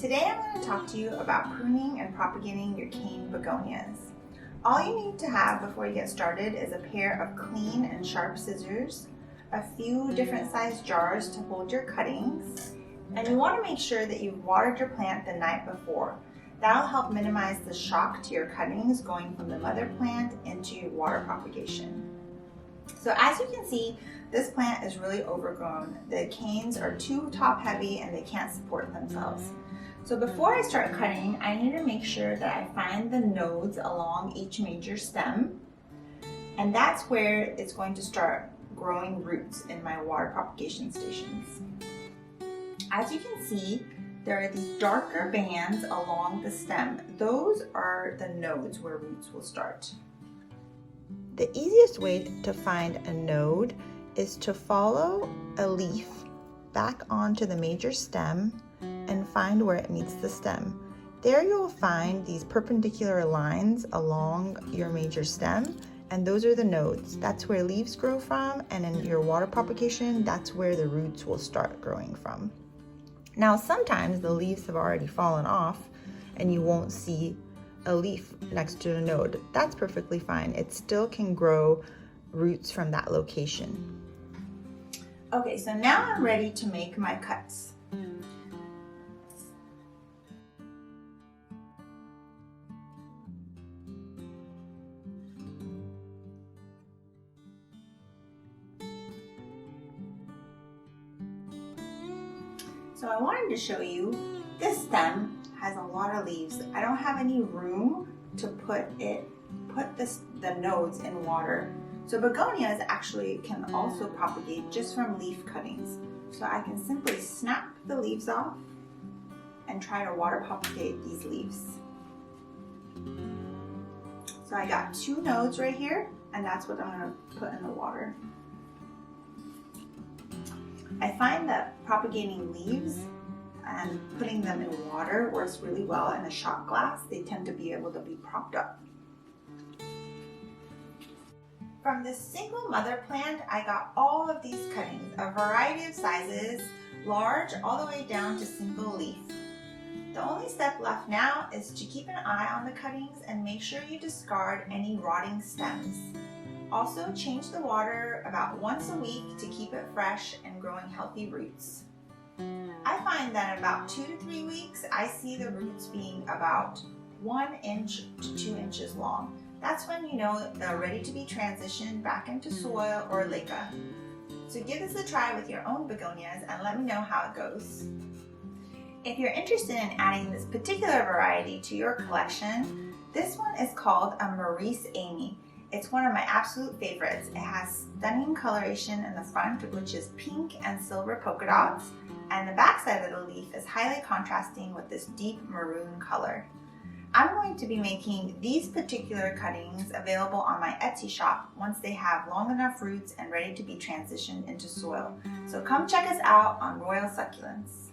Today I'm going to talk to you about pruning and propagating your cane begonias. All you need to have before you get started is a pair of clean and sharp scissors, a few different sized jars to hold your cuttings, and you want to make sure that you've watered your plant the night before. That'll help minimize the shock to your cuttings going from the mother plant into water propagation. So as you can see, this plant is really overgrown. The canes are too top heavy and they can't support themselves. So before I start cutting, I need to make sure that I find the nodes along each major stem, and that's where it's going to start growing roots in my water propagation stations. As you can see, there are these darker bands along the stem. Those are the nodes where roots will start. The easiest way to find a node is to follow a leaf back onto the major stem and find where it meets the stem. There you'll find these perpendicular lines along your major stem, and those are the nodes. That's where leaves grow from, and in your water propagation, that's where the roots will start growing from. Now, sometimes the leaves have already fallen off and you won't see a leaf next to the node. That's perfectly fine. It still can grow roots from that location. Okay, so now I'm ready to make my cuts. So I wanted to show you this stem has a lot of leaves. I don't have any room to put the nodes in water. So begonias actually can also propagate just from leaf cuttings. So I can simply snap the leaves off and try to water propagate these leaves. So I got 2 nodes right here, and that's what I'm going to put in the water. I find that propagating leaves and putting them in water works really well in a shot glass. They tend to be able to be propped up. From this single mother plant, I got all of these cuttings, a variety of sizes, large all the way down to single leaf. The only step left now is to keep an eye on the cuttings and make sure you discard any rotting stems. Also, change the water about once a week to keep it fresh and growing healthy roots. I find that in about 2 to 3 weeks, I see the roots being about 1 inch to 2 inches long. That's when you know they're ready to be transitioned back into soil or leca. So give this a try with your own begonias and let me know how it goes. If you're interested in adding this particular variety to your collection, this one is called a Maurice Amy. It's one of my absolute favorites. It has stunning coloration in the front, which is pink and silver polka dots, and the back side of the leaf is highly contrasting with this deep maroon color. I'm going to be making these particular cuttings available on my Etsy shop once they have long enough roots and ready to be transitioned into soil. So come check us out on Royal Succulents.